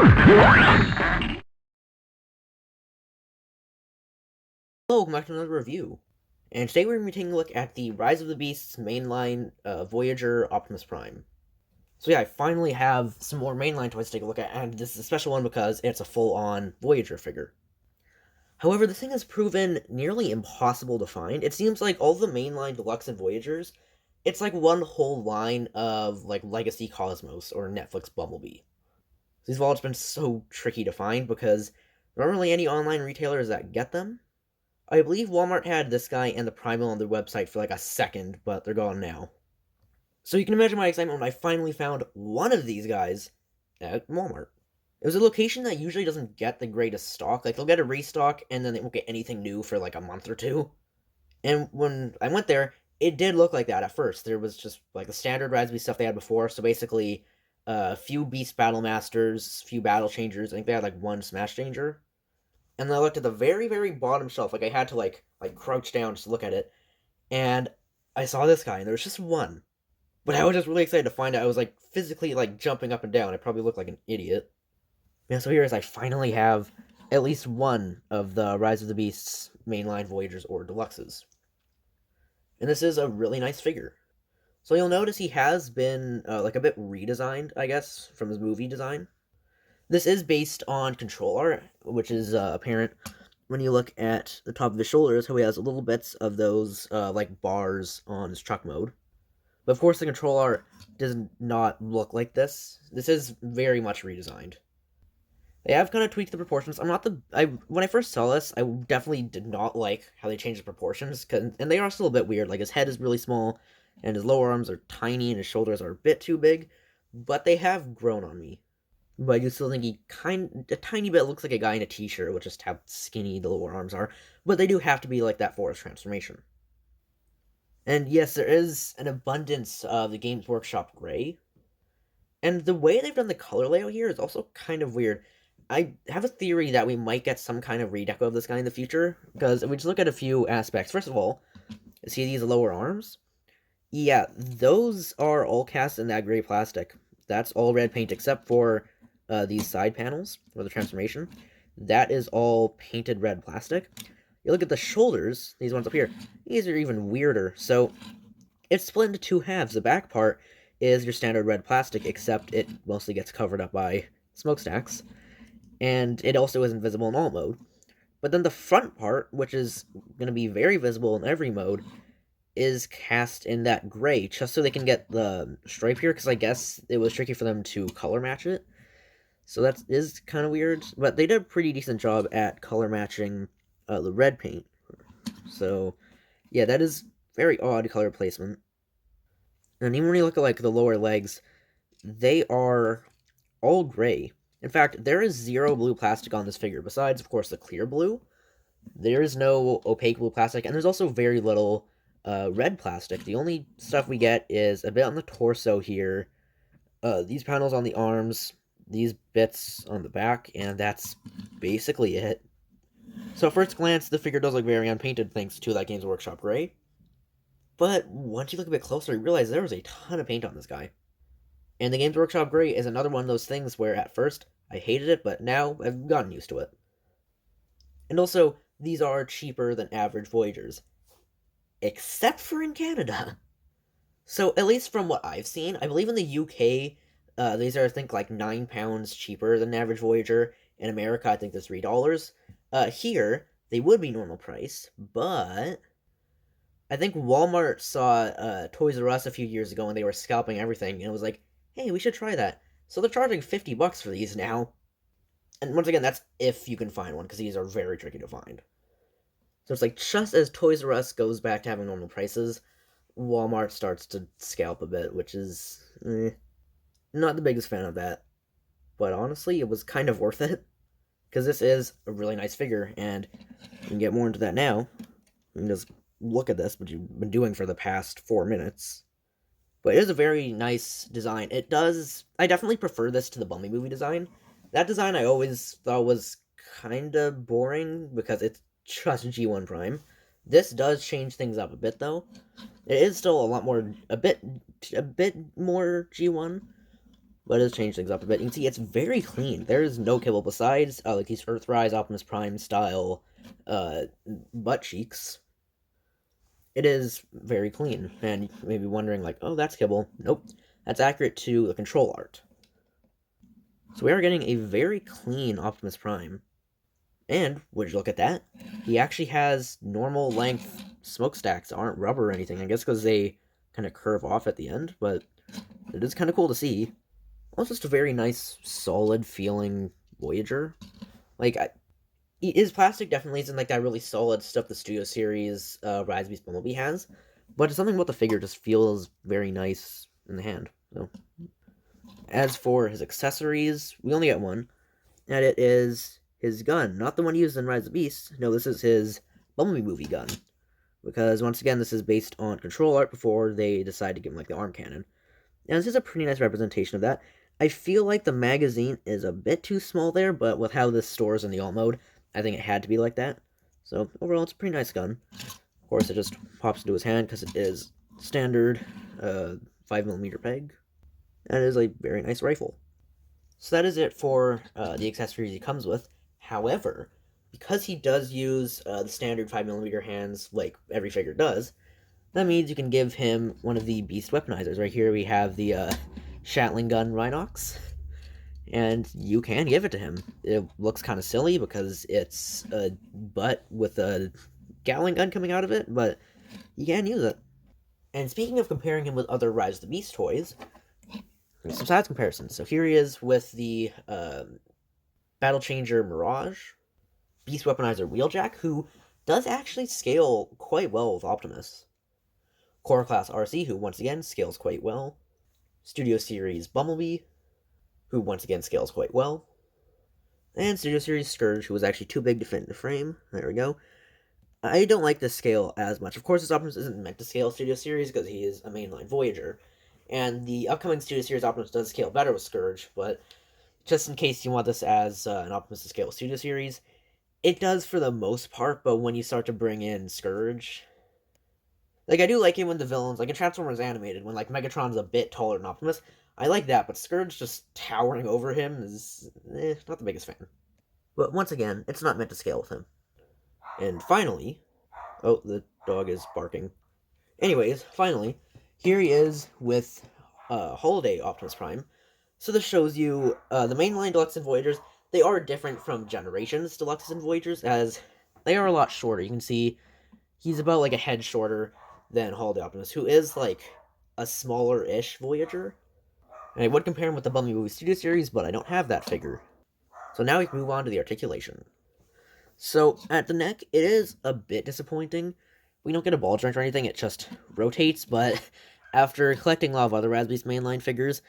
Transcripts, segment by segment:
Hello, welcome back to another review. And today we're going to be taking a look at the Rise of the Beasts mainline Voyager Optimus Prime. So yeah, I finally have some more mainline toys to take a look at, and this is a special one because it's a full-on Voyager figure. However, this thing has proven nearly impossible to find. It seems like all the mainline Deluxe and Voyagers, it's like one whole line of like Legacy Cosmos or Netflix Bumblebee. These have all just been so tricky to find because there aren't really any online retailers that get them. I believe Walmart had this guy and the Primal on their website for like a second, but they're gone now. So you can imagine my excitement when I finally found one of these guys at Walmart. It was a location that usually doesn't get the greatest stock. Like, they'll get a restock, and then they won't get anything new for like a month or two. And when I went there, it did look like that at first. There was just like the standard Raspberry stuff they had before. So basically, a few Beast Battle Masters, few Battle Changers. I think they had like one Smash Changer. And then I looked at the very, very bottom shelf. Like, I had to like crouch down just to look at it. And I saw this guy, and there was just one. But I was just really excited to find out. I was like physically like jumping up and down. I probably looked like an idiot. Yeah, so here is I finally have at least one of the Rise of the Beasts mainline Voyagers or Deluxes. And this is a really nice figure. So you'll notice he has been like a bit redesigned, I guess, from his movie design. This is based on control art, which is apparent when you look at the top of his shoulders, how he has little bits of those like bars on his truck mode. But of course, the control art does not look like this. This is very much redesigned. They have kind of tweaked the proportions. I'm not the when I first saw this, I definitely did not like how they changed the proportions, and they are still a bit weird. Like, his head is really small, and his lower arms are tiny, and his shoulders are a bit too big. But they have grown on me. But I do still think he a tiny bit looks like a guy in a t-shirt with just how skinny the lower arms are. But they do have to be like that for his transformation. And yes, there is an abundance of the Games Workshop gray. And the way they've done the color layout here is also kind of weird. I have a theory that we might get some kind of redeco of this guy in the future, because if we just look at a few aspects. First of all, see these lower arms? Yeah, those are all cast in that gray plastic. That's all red paint except for these side panels for the transformation. That is all painted red plastic. You look at the shoulders, these ones up here, these are even weirder. So it's split into two halves. The back part is your standard red plastic, except it mostly gets covered up by smokestacks. And it also isn't visible in all mode. But then the front part, which is going to be very visible in every mode, is cast in that gray, just so they can get the stripe here, because I guess it was tricky for them to color match it. So that is kind of weird, but they did a pretty decent job at color matching the red paint. So, yeah, that is very odd color placement. And even when you look at like the lower legs, they are all gray. In fact, there is zero blue plastic on this figure, besides, of course, the clear blue. There is no opaque blue plastic, and there's also very little red plastic. The only stuff we get is a bit on the torso here, these panels on the arms, these bits on the back, and that's basically it. So at first glance, the figure does look very unpainted thanks to that Games Workshop gray. But once you look a bit closer, you realize there was a ton of paint on this guy. And the Games Workshop gray is another one of those things where at first I hated it, but now I've gotten used to it. And also, these are cheaper than average Voyagers. Except for in Canada. So, at least from what I've seen, I believe in the UK, these are, I think, like £9 cheaper than an average Voyager. In America, I think they're $3. Here, they would be normal price, but I think Walmart saw Toys R Us a few years ago and they were scalping everything, and it was like, hey, we should try that. So they're charging $50 for these now. And once again, that's if you can find one, because these are very tricky to find. So it's like, just as Toys R Us goes back to having normal prices, Walmart starts to scalp a bit, which is not the biggest fan of that. But honestly, it was kind of worth it, because this is a really nice figure, and we can get more into that now. You can just look at this, which you've been doing for the past 4 minutes. But it is a very nice design. I definitely prefer this to the Bumblebee movie design. That design I always thought was kind of boring, because it's just G1 Prime. This does change things up a bit, though. It is still a bit more G1, but it has changed things up a bit. You can see it's very clean. There is no kibble besides like these Earthrise Optimus Prime style butt cheeks. It is very clean, and you may be wondering like, oh, that's kibble. Nope, that's accurate to the control art. So we are getting a very clean Optimus Prime. And, would you look at that? He actually has normal length smokestacks, aren't rubber or anything. I guess because they kind of curve off at the end, but it is kind of cool to see. Also, just a very nice, solid feeling Voyager. Like, his plastic definitely isn't like that really solid stuff the Studio Series Rise Beast Bumblebee has, but something about the figure just feels very nice in the hand. So, as for his accessories, we only get one, and it is his gun, not the one used in Rise of the Beasts. No, this is his Bumblebee movie gun, because once again, this is based on control art before they decide to give him like the arm cannon, and this is a pretty nice representation of that. I feel like the magazine is a bit too small there, but with how this stores in the alt mode, I think it had to be like that. So overall, it's a pretty nice gun. Of course, it just pops into his hand because it is standard 5mm peg, and it is a very nice rifle. So that is it for the accessories he comes with. However, because he does use the standard 5mm hands like every figure does, that means you can give him one of the beast weaponizers. Right here we have the Shatling gun Rhinox, and you can give it to him. It looks kind of silly because it's a butt with a Gatling gun coming out of it, but you can use it. And speaking of comparing him with other Rise of the Beast toys, there's some size comparisons. So here he is with the Battle Changer Mirage, Beast Weaponizer Wheeljack, who does actually scale quite well with Optimus. Core Class RC, who once again scales quite well. Studio Series Bumblebee, who once again scales quite well. And Studio Series Scourge, who was actually too big to fit in the frame. There we go. I don't like this scale as much. Of course, this Optimus isn't meant to scale Studio Series because he is a mainline Voyager. And the upcoming Studio Series Optimus does scale better with Scourge, but just in case you want this as an Optimus to scale with Studio Series, it does for the most part, but when you start to bring in Scourge... Like, I do like it when the villains, like in Transformers Animated, when like Megatron's a bit taller than Optimus, I like that, but Scourge just towering over him is not the biggest fan. But once again, it's not meant to scale with him. And finally, oh, the dog is barking. Anyways, finally, here he is with Holiday Optimus Prime. So this shows you the mainline Deluxe and Voyagers. They are different from Generations Deluxe and Voyagers, as they are a lot shorter. You can see he's about like a head shorter than Holiday Optimus, who is like a smaller-ish Voyager. And I would compare him with the Bumblebee Movie Studio Series, but I don't have that figure. So now we can move on to the articulation. So at the neck, it is a bit disappointing. We don't get a ball joint or anything, it just rotates, but after collecting a lot of other Razbeast mainline figures,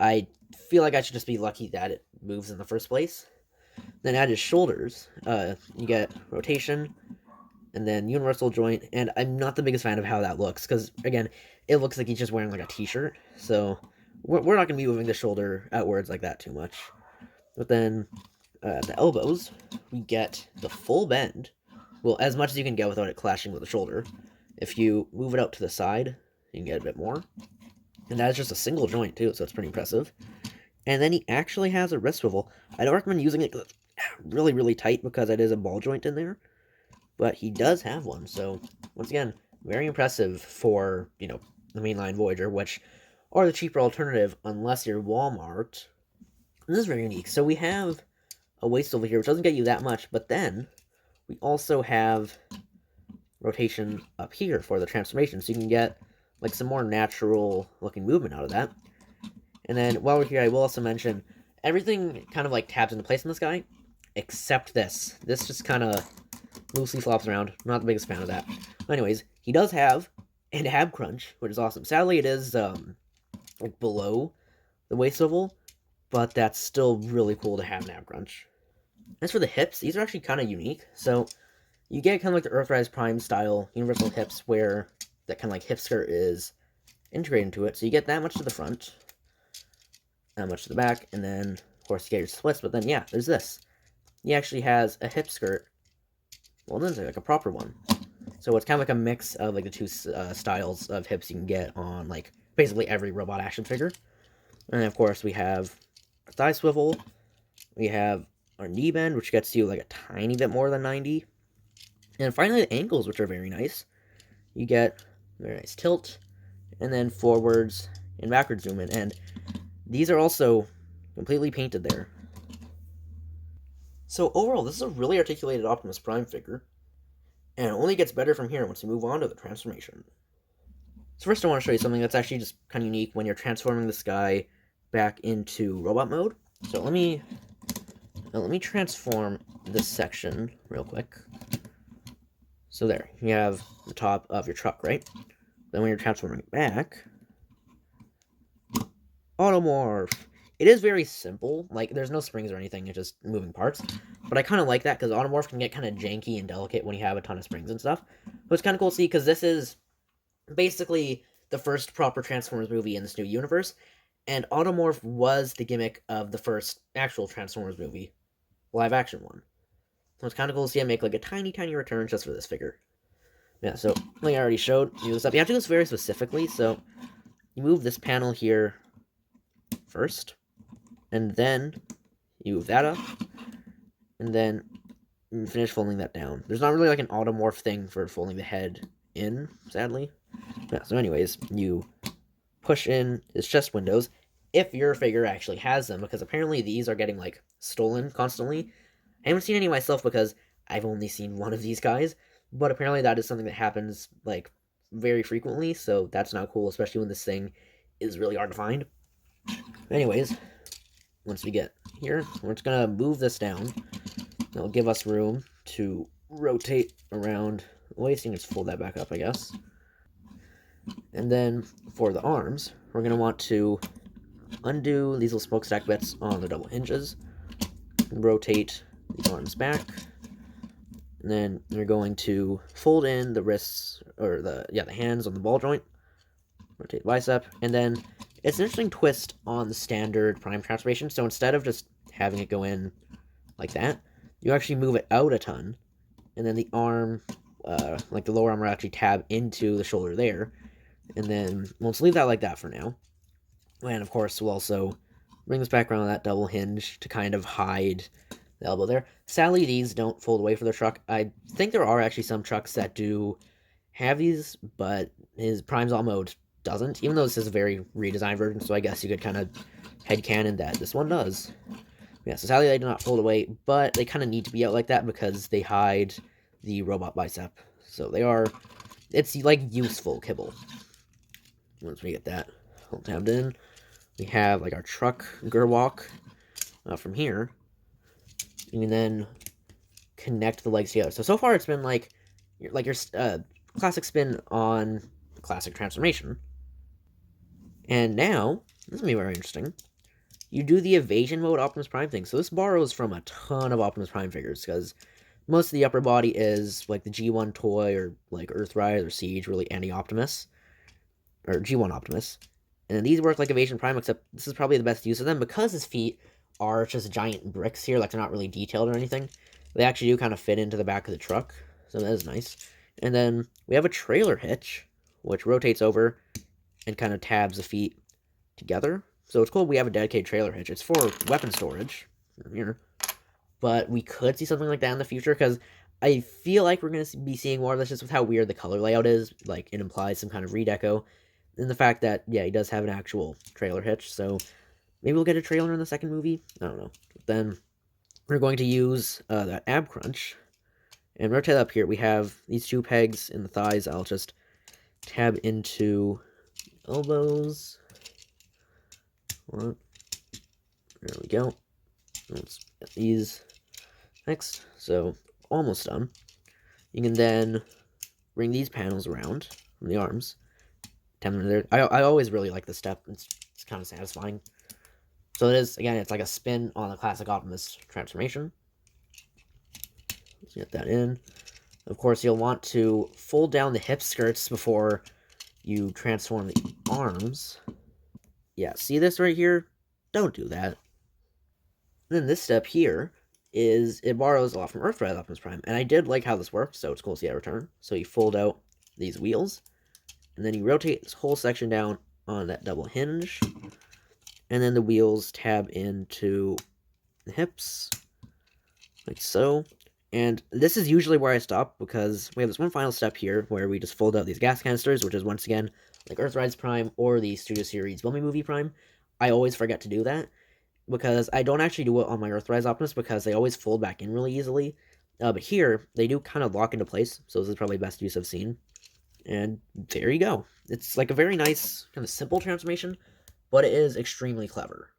I feel like I should just be lucky that it moves in the first place. Then at his shoulders, you get rotation, and then universal joint, and I'm not the biggest fan of how that looks, because, again, it looks like he's just wearing, like, a t-shirt, so we're not going to be moving the shoulder outwards like that too much. But then, at the elbows, we get the full bend, well, as much as you can get without it clashing with the shoulder. If you move it out to the side, you can get a bit more. And that is just a single joint, too, so it's pretty impressive. And then he actually has a wrist swivel. I don't recommend using it because it's really, really tight, because it is a ball joint in there. But he does have one, so, once again, very impressive for, you know, the mainline Voyager, which are the cheaper alternative, unless you're Walmart. And this is very unique. So we have a waist over here, which doesn't get you that much, but then we also have rotation up here for the transformation, so you can get, like, some more natural-looking movement out of that. And then, while we're here, I will also mention, everything kind of, like, tabs into place in this guy, except this. This just kind of loosely flops around. Not the biggest fan of that. But anyways, he does have an ab crunch, which is awesome. Sadly, it is like below the waist swivel, but that's still really cool to have an ab crunch. As for the hips, these are actually kind of unique. So you get kind of like the Earthrise Prime style universal hips, where that kind of like hip skirt is integrated into it. So you get that much to the front, that much to the back, and then of course you get your splits. But then yeah, there's this. He actually has a hip skirt. Well, this is like a proper one. So it's kind of like a mix of like the two styles of hips you can get on like basically every robot action figure. And then, of course, we have our thigh swivel. We have our knee bend, which gets you like a tiny bit more than 90. And finally, the ankles, which are very nice. You get very nice tilt, and then forwards and backwards zoom in. And these are also completely painted there. So overall, this is a really articulated Optimus Prime figure, and it only gets better from here once you move on to the transformation. So first I want to show you something that's actually just kind of unique when you're transforming this guy back into robot mode. So let me transform this section real quick. So there, you have the top of your truck, right? Then when you're transforming it back, automorph. It is very simple. Like, there's no springs or anything. It's just moving parts. But I kind of like that because automorph can get kind of janky and delicate when you have a ton of springs and stuff. But it's kind of cool to see because this is basically the first proper Transformers movie in this new universe. And automorph was the gimmick of the first actual Transformers movie, live action one. So it's kind of cool to see it make like a tiny, tiny return just for this figure. Yeah, so like I already showed you this up. You have to do this very specifically. So you move this panel here first, and then you move that up, and then you finish folding that down. There's not really like an automorph thing for folding the head in, sadly. Yeah, so anyways, you push in its chest windows if your figure actually has them, because apparently these are getting like stolen constantly. I haven't seen any myself because I've only seen one of these guys, but apparently that is something that happens like very frequently, so that's not cool, especially when this thing is really hard to find. Anyways, once we get here, we're just gonna move this down. It'll give us room to rotate around the waist. You can just fold that back up, I guess. And then for the arms, we're gonna want to undo these little smokestack bits on the double hinges, rotate the arms back, and then you're going to fold in the wrists, or the hands on the ball joint, rotate the bicep, and then it's an interesting twist on the standard Prime transformation. So instead of just having it go in like that, you actually move it out a ton, and then the arm, like the lower arm, will actually tab into the shoulder there, and then we'll just leave that like that for now. And of course, we'll also bring this back around that double hinge to kind of hide the elbow there. Sadly, these don't fold away for the truck. I think there are actually some trucks that do have these, but his Prime's All mode doesn't, even though this is a very redesigned version, so I guess you could kind of headcanon that this one does. Yeah, so sadly they do not fold away, but they kind of need to be out like that because they hide the robot bicep. So they are, it's like useful kibble. Once we get that all tabbed in, we have like our truck Gerwalk from here. You can then connect the legs together. So far it's been like your classic spin on the classic transformation. And now, this is going to be very interesting, you do the evasion mode Optimus Prime thing. So this borrows from a ton of Optimus Prime figures, because most of the upper body is like the G1 toy, or like Earthrise or Siege, really any Optimus, or G1 Optimus. And then these work like Evasion Prime, except this is probably the best use of them, because his feet are just giant bricks here, like they're not really detailed or anything. They actually do kind of fit into the back of the truck, so that is nice. And then we have a trailer hitch, which rotates over and kind of tabs the feet together. So it's cool we have a dedicated trailer hitch. It's for weapon storage here, but we could see something like that in the future, because I feel like we're going to be seeing more of this just with how weird the color layout is. Like, it implies some kind of redeco, and the fact that, yeah, he does have an actual trailer hitch, so maybe we'll get a trailer in the second movie. I don't know. But then we're going to use that ab crunch, and rotate up here. We have these two pegs in the thighs. I'll just tab into elbows. There we go. Let's get these next. So, almost done. You can then bring these panels around from the arms. I always really like this step. It's kind of satisfying. So it is, again, it's like a spin on the classic Optimus transformation. Let's get that in. Of course, you'll want to fold down the hip skirts before you transform the arms. Yeah, see this right here? Don't do that. And then this step here is, it borrows a lot from Earthrise Optimus Prime, and I did like how this worked, so it's cool to see that return. So you fold out these wheels, and then you rotate this whole section down on that double hinge, And then the wheels tab into the hips, like so. And this is usually where I stop, because we have this one final step here where we just fold out these gas canisters, which is once again like Earthrise Prime or the Studio Series Bumblebee Prime. I always forget to do that, because I don't actually do it on my Earthrise Optimus, because they always fold back in really easily. But here, they do kind of lock into place, so this is probably the best use I've seen. And there you go. It's like a very nice, kind of simple transformation, but it is extremely clever.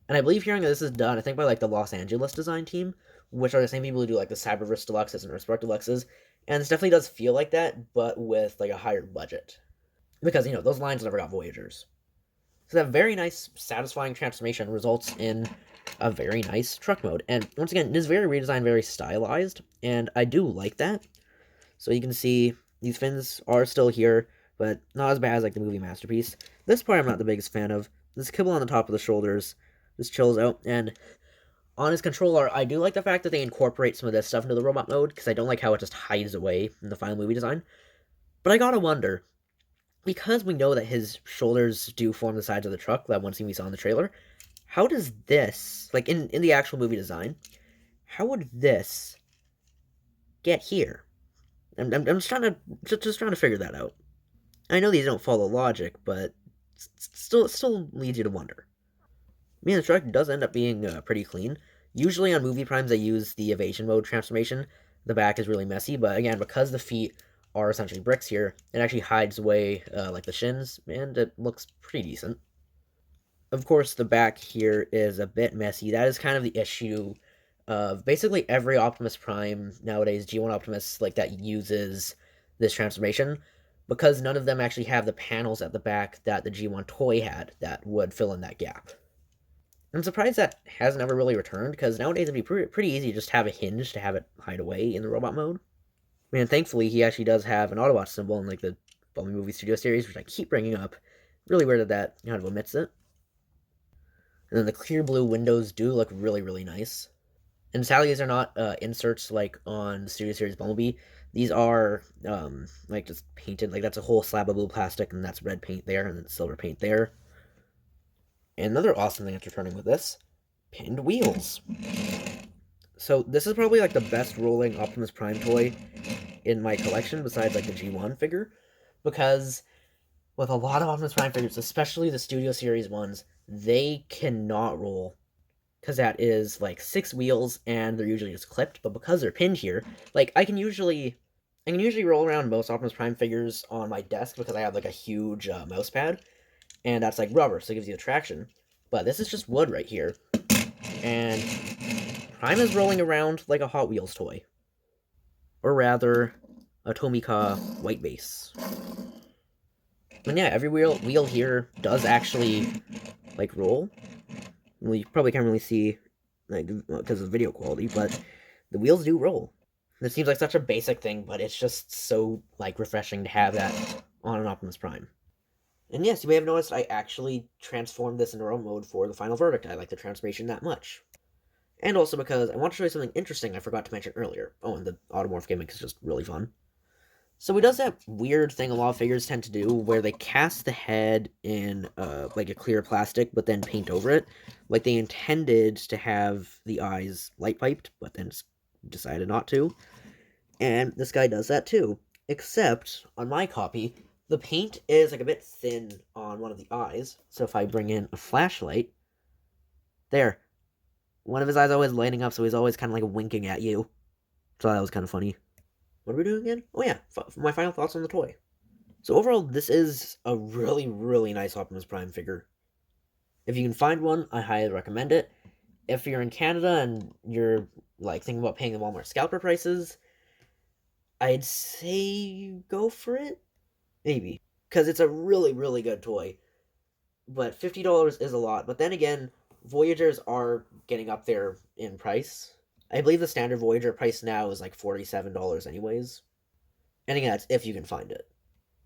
And I believe hearing that this is done, I think by like the Los Angeles design team, which are the same people who do like the Cyberverse Deluxes and Earthspark Deluxes, and this definitely does feel like that, but with like a higher budget. Because, those lines never got Voyagers. So that very nice, satisfying transformation results in a very nice truck mode. And once again, it is very redesigned, very stylized, and I do like that. So you can see these fins are still here, but not as bad as like the movie Masterpiece. This part I'm not the biggest fan of. This kibble on the top of the shoulders just chills out, and on his controller, I do like the fact that they incorporate some of this stuff into the robot mode, because I don't like how it just hides away in the final movie design. But I gotta wonder, because we know that his shoulders do form the sides of the truck, that one scene we saw in the trailer, how does this, like in the actual movie design, how would this get here? I'm just trying to figure that out. I know these don't follow logic, but it still leads you to wonder. I mean, the truck does end up being pretty clean. Usually on movie primes, they use the evasion mode transformation. The back is really messy, but again, because the feet are essentially bricks here, it actually hides away like the shins, and it looks pretty decent. Of course, the back here is a bit messy. That is kind of the issue of basically every Optimus Prime nowadays, G1 Optimus, like that uses this transformation, because none of them actually have the panels at the back that the G1 toy had that would fill in that gap. I'm surprised that hasn't ever really returned, because nowadays it'd be pretty easy to just have a hinge to have it hide away in the robot mode. I mean, thankfully, he actually does have an Autobot symbol in like the Bumblebee Movie Studio series, which I keep bringing up. Really weird that that kind of omits it. And then the clear blue windows do look really, really nice. And sadly, these are not inserts like on the Studio Series Bumblebee. These are like just painted, like that's a whole slab of blue plastic, and that's red paint there, and then silver paint there. And another awesome thing that's returning with this, pinned wheels. So this is probably like the best rolling Optimus Prime toy in my collection, besides like the G1 figure, because with a lot of Optimus Prime figures, especially the Studio Series ones, they cannot roll, because that is like 6 wheels and they're usually just clipped. But because they're pinned here, like I can usually roll around most Optimus Prime figures on my desk, because I have like a huge mouse pad, and that's like rubber, so it gives you traction. But this is just wood right here, and Prime is rolling around like a Hot Wheels toy, or rather, a Tomica white base. And yeah, every wheel here does actually like roll. Well, you probably can't really see, like, because of video quality, but the wheels do roll. It seems like such a basic thing, but it's just so like refreshing to have that on an Optimus Prime. And yes, you may have noticed I actually transformed this into remote mode for the final verdict. I like the transformation that much. And also because I want to show you something interesting I forgot to mention earlier. Oh, and the automorph gimmick is just really fun. So he does that weird thing a lot of figures tend to do, where they cast the head in like a clear plastic, but then paint over it. Like they intended to have the eyes light piped, but then decided not to. And this guy does that too. Except, on my copy, the paint is like a bit thin on one of the eyes. So if I bring in a flashlight, there. One of his eyes always lighting up, so he's always kind of like winking at you. So that was kind of funny. What are we doing again? Oh yeah, my final thoughts on the toy. So overall, this is a really, really nice Optimus Prime figure. If you can find one, I highly recommend it. If you're in Canada and you're like thinking about paying the Walmart scalper prices, I'd say go for it. Maybe. Because it's a really, really good toy. But $50 is a lot. But then again, Voyagers are getting up there in price. I believe the standard Voyager price now is like $47 anyways. And again, that's if you can find it.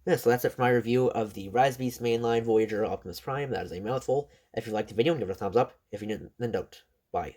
Yeah, so that's it for my review of the Rise Beast Mainline Voyager Optimus Prime. That is a mouthful. If you liked the video, give it a thumbs up. If you didn't, then don't. Bye.